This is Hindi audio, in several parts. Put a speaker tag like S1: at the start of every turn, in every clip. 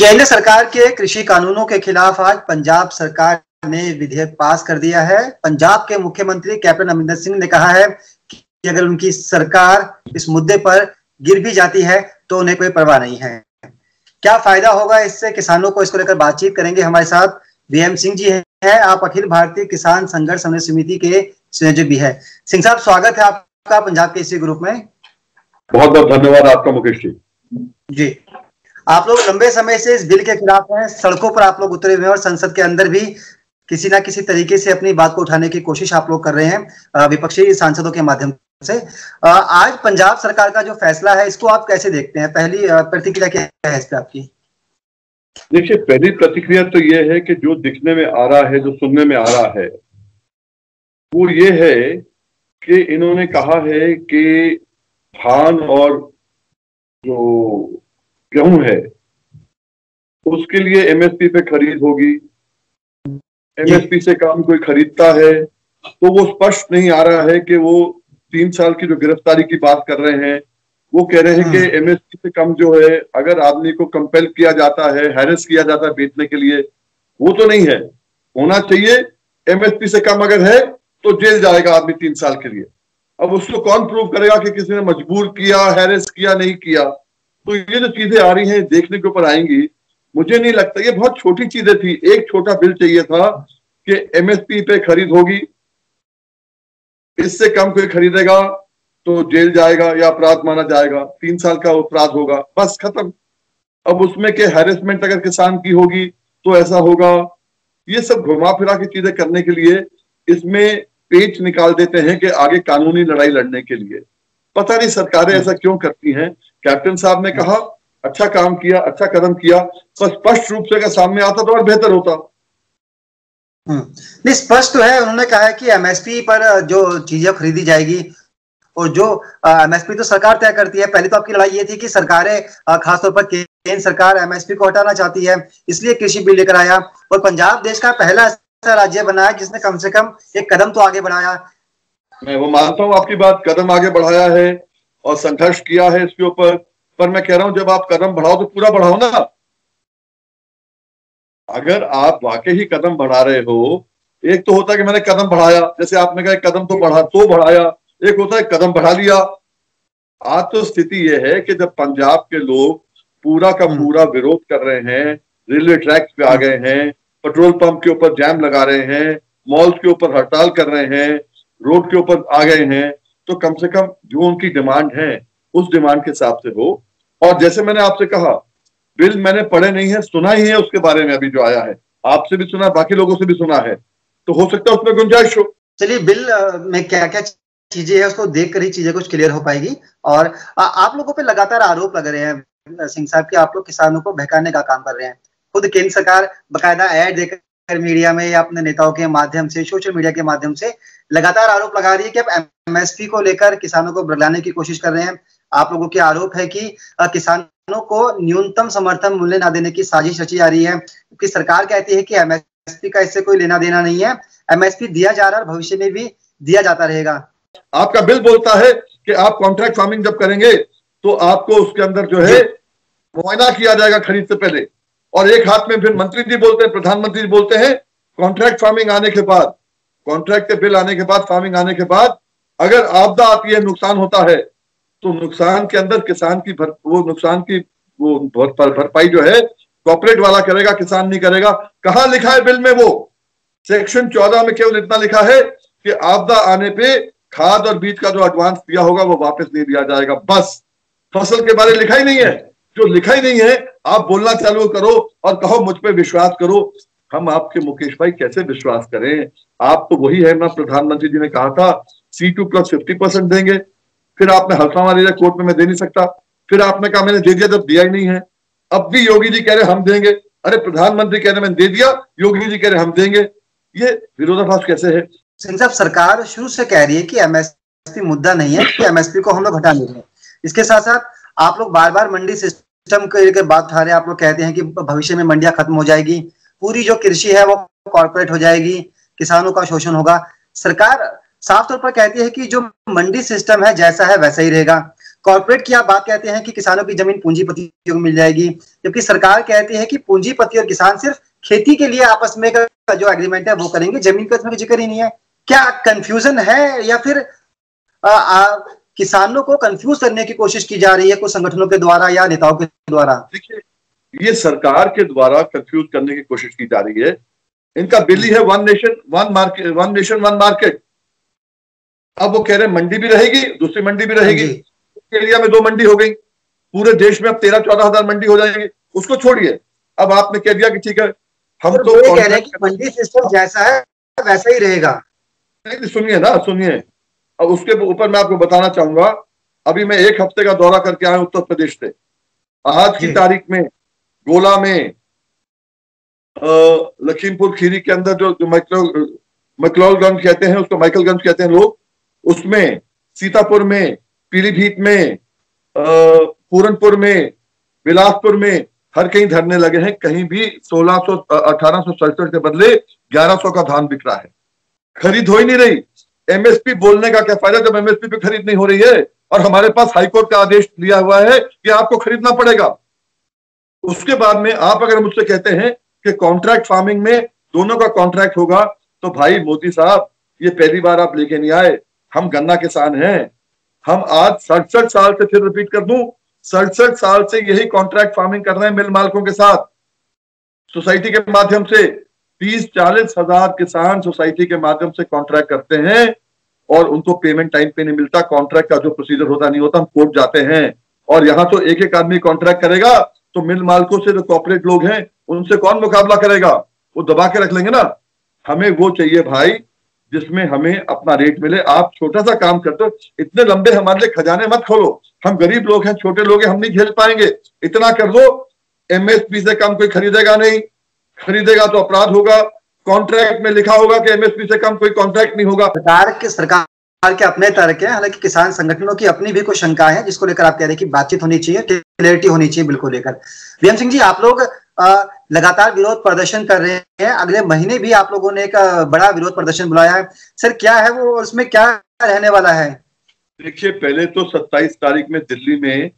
S1: केंद्र सरकार के कृषि कानूनों के खिलाफ आज पंजाब सरकार ने विधेयक पास कर दिया है। पंजाब के मुख्यमंत्री कैप्टन अमरिंदर सिंह ने कहा है कि अगर उनकी सरकार इस मुद्दे पर गिर भी जाती है तो उन्हें कोई परवाह नहीं है। क्या फायदा होगा इससे किसानों को, इसको लेकर बातचीत करेंगे। हमारे साथ वीएम सिंह जी हैं, आप अखिल भारतीय किसान संघर्ष समन्वय समिति के संयोजक भी है। सिंह साहब, स्वागत है आपका पंजाब के इसी ग्रुप में।
S2: बहुत बहुत धन्यवाद आपका मुकेश
S1: जी। आप लोग लंबे समय से इस बिल के खिलाफ हैं, सड़कों पर आप लोग उतरे हुए हैं और संसद के अंदर भी किसी ना किसी तरीके से अपनी बात को उठाने की कोशिश आप लोग कर रहे हैं विपक्षी सांसदों के माध्यम से। आज पंजाब सरकार का जो फैसला है, इसको आप कैसे देखते हैं? पहली प्रतिक्रिया क्या है इस पर आपकी?
S2: देखिए, पहली प्रतिक्रिया तो ये है कि जो दिखने में आ रहा है, जो सुनने में आ रहा है, वो ये है कि इन्होंने कहा है कि धान और जो गेहूं है उसके लिए एमएसपी पे खरीद होगी। एमएसपी से काम कोई खरीदता है तो वो स्पष्ट नहीं आ रहा है कि वो 3 साल की जो गिरफ्तारी की बात कर रहे हैं, वो कह रहे हैं कि एमएसपी से कम जो है, अगर आदमी को कंपेल किया जाता है, हैरेस किया जाता है बेचने के लिए, वो तो नहीं है। होना चाहिए एमएसपी से कम अगर है तो जेल जाएगा आदमी 3 साल के लिए। अब उसको कौन प्रूव करेगा कि किसी ने मजबूर किया, हैरेस किया, नहीं किया? तो ये जो चीजें आ रही हैं, देखने के ऊपर आएंगी। मुझे नहीं लगता, ये बहुत छोटी चीजें थी। एक छोटा बिल चाहिए था कि एमएसपी पे खरीद होगी, इससे कम कोई खरीदेगा तो जेल जाएगा या अपराध माना जाएगा, 3 साल का अपराध होगा, बस खत्म। अब उसमें के हैरेसमेंट अगर किसान की होगी तो ऐसा होगा। ये सब घुमा फिरा की चीजें करने के लिए इसमें पेच निकाल देते हैं कि आगे कानूनी लड़ाई लड़ने के लिए। पता नहीं सरकारें ऐसा क्यों करती हैं। कैप्टन साहब ने कहा, अच्छा काम किया, अच्छा कदम किया, पर स्पष्ट रूप से अगर सामने आता तो और बेहतर होता।
S1: नहीं, स्पष्ट तो है। उन्होंने कहा है कि एमएसपी पर जो चीजें खरीदी जाएगी, और जो एमएसपी तो सरकार तय करती है। पहले तो आपकी लड़ाई ये थी कि सरकारें, खासतौर पर केंद्र सरकार एमएसपी को हटाना चाहती है, इसलिए कृषि बिल लेकर आया। और पंजाब देश का पहला ऐसा राज्य बना है जिसने कम से कम एक कदम तो आगे बढ़ाया।
S2: मैं वो मानता हूं आपकी बात, कदम आगे बढ़ाया है और संघर्ष किया है इसके ऊपर। पर मैं कह रहा हूं, जब आप कदम बढ़ाओ तो पूरा बढ़ाओ ना। अगर आप वाकई ही कदम बढ़ा रहे हो, एक तो होता है कि मैंने कदम बढ़ाया, जैसे आपने कहा कदम तो बढ़ाया, एक होता है कदम बढ़ा लिया। आज तो स्थिति यह है कि जब पंजाब के लोग पूरा का पूरा विरोध कर रहे हैं, रेलवे ट्रैक पे आ गए हैं, पेट्रोल पंप के ऊपर जैम लगा रहे हैं, मॉल्स के ऊपर हड़ताल कर रहे हैं, रोड के ऊपर आ गए हैं, तो कम से कम जो उनकी डिमांड है उस डिमांड के हिसाब से हो। और जैसे मैंने आपसे कहा, बिल मैंने पढ़े नहीं है, सुना ही है उसके बारे में। अभी जो आया है आपसे भी सुना, बाकी लोगों से भी सुना है, तो हो सकता है उसमें गुंजाइश हो।
S1: चलिए, बिल में क्या क्या चीजें हैं उसको देखकर ही चीजें कुछ क्लियर हो पाएगी। और आप लोगों पे लगातार आरोप लग रहे हैं सिंह साहब कि आप लोग किसानों को बहकाने का काम कर रहे हैं। खुद केंद्र सरकार बकायदा ऐड देकर मीडिया में या अपने नेताओं के माध्यम से, सोशल मीडिया के माध्यम से लगातार आरोप लगा रही है कि आप एमएसपी को लेकर किसानों को बरगलाने की कोशिश कर रहे हैं। आप लोगों के आरोप है कि किसानों को न्यूनतम समर्थन मूल्य ना देने की साजिश रची जा रही है, क्योंकि सरकार कहती है कि एमएसपी का इससे कोई लेना देना नहीं है, एमएसपी दिया जा रहा है और भविष्य में भी दिया जाता रहेगा।
S2: आपका बिल बोलता है कि आप कॉन्ट्रैक्ट फार्मिंग जब करेंगे तो आपको उसके अंदर जो है मुआयना किया जाएगा खरीद से पहले, और एक हाथ में फिर मंत्री जी बोलते हैं, प्रधानमंत्री जी बोलते हैं कॉन्ट्रैक्ट फार्मिंग आने के बाद, कॉन्ट्रैक्ट के बिल आने के बाद, फार्मिंग आने के बाद अगर आपदा आती है, नुकसान होता है, तो नुकसान के अंदर किसान की नुकसान की भरपाई जो है कॉर्पोरेट वाला करेगा, किसान नहीं करेगा। कहां लिखा है बिल में? वो सेक्शन 14 में केवल इतना लिखा है कि आपदा आने पे खाद और बीज का जो एडवांस दिया होगा वो वापस नहीं दिया जाएगा, बस। फसल के बारे में लिखा ही नहीं है। जो लिखा ही नहीं है, आप बोलना चालू करो और कहो मुझ पे विश्वास करो। हम आपके मुकेश भाई कैसे विश्वास करें? आप तो वही है ना, प्रधानमंत्री जी ने कहा था C2 + 50% देंगे, फिर आपने हल्का मार दिया कोर्ट में, मैं दे नहीं सकता, फिर आपने कहा मैंने दे दिया जब दिया ही नहीं है। अब भी योगी जी कह रहे हम देंगे, अरे प्रधानमंत्री कह रहे मैंने दे दिया, योगी जी कह रहे हम देंगे। ये विरोधाभास कैसे है?
S1: सिंह साहब, सरकार शुरू से कह रही है कि एमएसपी मुद्दा नहीं है, कि एमएसपी को हम लोग हटा नहीं रहे। इसके साथ साथ आप लोग बार बार मंडी सिस्टम के बात उठा रहे हैं। आप लोग कहते हैं कि भविष्य में मंडियां खत्म हो जाएगी, पूरी जो कृषि है वो कॉर्पोरेट हो जाएगी, किसानों का शोषण होगा। सरकार साफ तौर पर कहती है कि जो मंडी सिस्टम है जैसा है वैसा ही रहेगा। कॉर्पोरेट की आप बात कहते हैं कि किसानों की जमीन पूंजीपतियों को मिल जाएगी, जबकि सरकार कहती है कि पूंजीपति और किसान सिर्फ खेती के लिए आपस में का जो एग्रीमेंट है वो करेंगे, जमीन का इसमें जिक्र ही नहीं है। क्या कंफ्यूजन है या फिर किसानों को कंफ्यूज करने की कोशिश की जा रही है कुछ संगठनों के द्वारा या नेताओं के द्वारा?
S2: देखिए, ये सरकार के द्वारा कंफ्यूज करने की कोशिश की जा रही है। इनका बिल ही है one nation one market, one nation one market. अब वो कह रहे हैं मंडी भी रहेगी, दूसरी मंडी भी रहेगी। एरिया में 2 मंडी हो गई, पूरे देश में अब 13-14 हजार मंडी हो जाएंगे। उसको छोड़िए, अब आपने कह दिया कि ठीक है हम तो
S1: कह रहे हैं कि मंडी सिस्टम जैसा है वैसा ही रहेगा।
S2: नहीं, सुनिए ना, सुनिए। अब उसके ऊपर मैं आपको बताना चाहूंगा, अभी मैं 1 हफ्ते का दौरा करके आया उत्तर प्रदेश से। आज की तारीख में गोला में, लखीमपुर खीरी के अंदर जो मैकलोलगंज कहते हैं, उसको माइकलगंज कहते हैं लोग, उसमें, सीतापुर में, पीलीभीत में, पूरनपुर में, बिलासपुर में, हर कहीं धरने लगे हैं। कहीं भी 1867 के बदले 1100 का धान बिक रहा है। खरीद हो ही नहीं रही। एमएसपी बोलने का क्या फायदा जब एमएसपी पे खरीद नहीं हो रही है, और हमारे पास हाईकोर्ट का आदेश लिया हुआ है कि आपको खरीदना पड़ेगा। उसके बाद में आप अगर मुझसे कहते हैं कि कॉन्ट्रैक्ट फार्मिंग में दोनों का कॉन्ट्रैक्ट होगा, तो भाई मोदी साहब, ये पहली बार आप लेके नहीं आए। हम गन्ना किसान हैं। हम आज 67 साल से, फिर रिपीट कर दूं, 67 साल से यही कॉन्ट्रैक्ट फार्मिंग कर रहे हैं मिल मालिकों के साथ, सोसाइटी के माध्यम से। 30-40 हजार किसान सोसाइटी के माध्यम से कॉन्ट्रैक्ट करते हैं और उनको पेमेंट टाइम पे नहीं मिलता। कॉन्ट्रैक्ट का जो प्रोसीजर होता नहीं होता, हम कोर्ट जाते हैं। और यहाँ तो एक एक आदमी कॉन्ट्रैक्ट करेगा, तो मिल मालिकों से जो कॉर्पोरेट लोग हैं उनसे कौन मुकाबला करेगा? वो दबा के रख लेंगे ना। हमें वो चाहिए भाई जिसमें हमें अपना रेट मिले। आप छोटा सा काम करते हो, इतने लंबे हमारे लिए खजाने मत खोलो। हम गरीब लोग हैं, छोटे लोग हैं, हम नहीं झेल पाएंगे। इतना कर दो, एमएसपी से कम कोई खरीदेगा नहीं, खरीदेगा तो अपराध होगा। कॉन्ट्रैक्ट में लिखा होगा कि एमएसपी से कम कोई कॉन्ट्रैक्ट नहीं होगा।
S1: सरकार के अपने तर्क है, हालांकि किसान संगठनों की अपनी भी कुछ शंका है, जिसको लेकर आप कह रहे हैं कि बातचीत होनी चाहिए, क्लियरिटी होनी चाहिए बिल को लेकर। वीएम सिंह जी, आप लोग लगातार विरोध प्रदर्शन कर रहे हैं। अगले महीने भी आप लोगों ने एक बड़ा विरोध प्रदर्शन बुलाया है। सर, क्या है वो, उसमें क्या रहने वाला है?
S2: देखिए, पहले तो 27 तारीख में दिल्ली में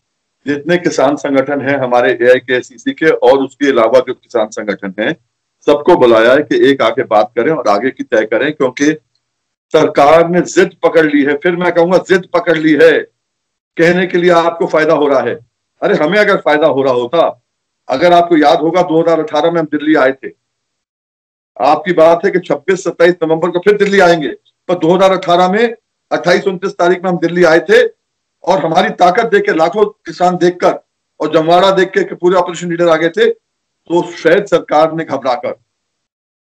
S2: जितने किसान संगठन हैं हमारे AIKSEC के और उसके अलावा जो किसान संगठन हैं, सबको बुलाया है कि एक आके बात करें और आगे की तय करें, क्योंकि सरकार ने जिद पकड़ ली है। फिर मैं कहूंगा जिद पकड़ ली है। कहने के लिए आपको फायदा हो रहा है। अरे हमें अगर फायदा हो रहा होता, अगर आपको याद होगा 2018 में हम दिल्ली आए थे। आपकी बात है कि 26-27 नवंबर को फिर दिल्ली आएंगे, पर 2018 में 28-29 तारीख में हम दिल्ली आए थे और हमारी ताकत देख के, लाखों किसान देखकर और जमवाड़ा देख के पूरे ऑपरेशन लीडर आ गए थे। तो शायद सरकार ने घबराकर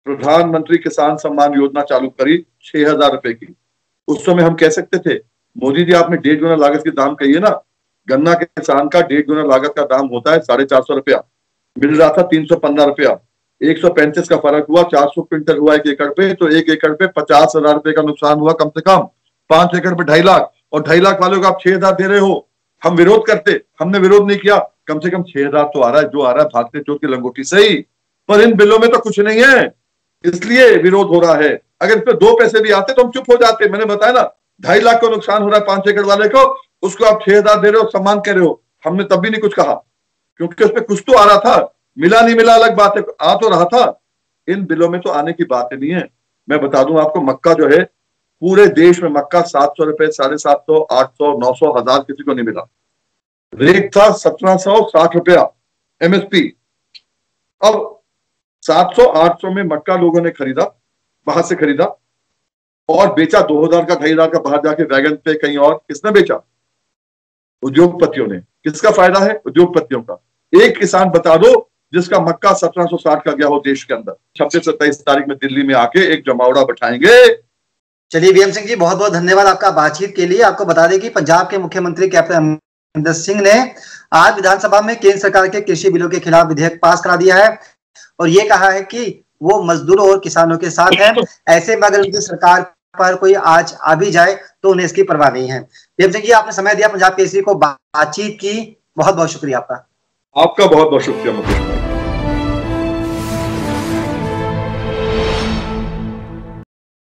S2: प्रधानमंत्री किसान सम्मान योजना चालू करी 6,000 रुपए की। उस समय हम कह सकते थे, मोदी जी आपने 1.5 गुना लागत के दाम कही है ना। गन्ना के किसान का 1.5 गुना लागत का दाम होता है 450 रुपया, मिल रहा था 315 रुपया। 135 का फर्क हुआ, 400 क्विंटल हुआ 1 एकड़ पे, तो 1 एकड़ पे 50,000 रुपए का नुकसान हुआ कम से कम। 5 एकड़ पे 2.5 लाख, और 2.5 लाख वालों को आप 6,000 दे रहे हो। हम विरोध करते, हमने विरोध नहीं किया। कम से कम 6,000 तो आ रहा है, जो आ रहा है भागते चोर की लंगोटी सही। पर इन बिलों में तो कुछ नहीं है, इसलिए विरोध हो रहा है। अगर इस पे 2 पैसे भी आते तो हम चुप हो जाते। मैंने बताया ना, 2.5 लाख का नुकसान हो रहा है 5 एकड़ वाले को, उसको आप 6,000 दे रहे हो, सम्मान कह रहे हो। हमने तब भी नहीं कुछ कहा, क्योंकि उसमें कुछ तो आ रहा था। मिला नहीं मिला अलग बात है, आ तो रहा था। इन बिलों में तो आने की बात नहीं है। मैं बता दूं आपको, मक्का जो है पूरे देश में मक्का 700 रुपए, 750, 800, 900, 1000 किसी को नहीं मिला। रेट था 1760 रुपया एमएसपी। अब 700-800 में मक्का लोगों ने खरीदा, बाहर से खरीदा और बेचा 2000 का, 2,500 का बाहर जाके वैगन पे कहीं और। किसने बेचा? उद्योगपतियों ने। किसका फायदा है? उद्योगपतियों का। एक किसान बता दो जिसका मक्का 1760 का गया हो देश के अंदर। 26-27 तारीख में दिल्ली में आके एक जमावड़ा बैठाएंगे।
S1: चलिए वीएम सिंह जी, बहुत बहुत धन्यवाद आपका बातचीत के लिए। आपको बता दें कि पंजाब के मुख्यमंत्री कैप्टन अमरिंदर सिंह ने आज विधानसभा में केंद्र सरकार के कृषि बिलों के खिलाफ विधेयक पास करा दिया है और ये कहा है कि वो मजदूरों और किसानों के साथ है। ऐसे में अगर उनकी सरकार पर कोई आज आ भी जाए तो उन्हें इसकी परवाह नहीं है। वीएम सिंह जी, आपने समय दिया पंजाब केसरी को, बातचीत की, बहुत बहुत शुक्रिया आपका।
S2: आपका बहुत बहुत शुक्रिया।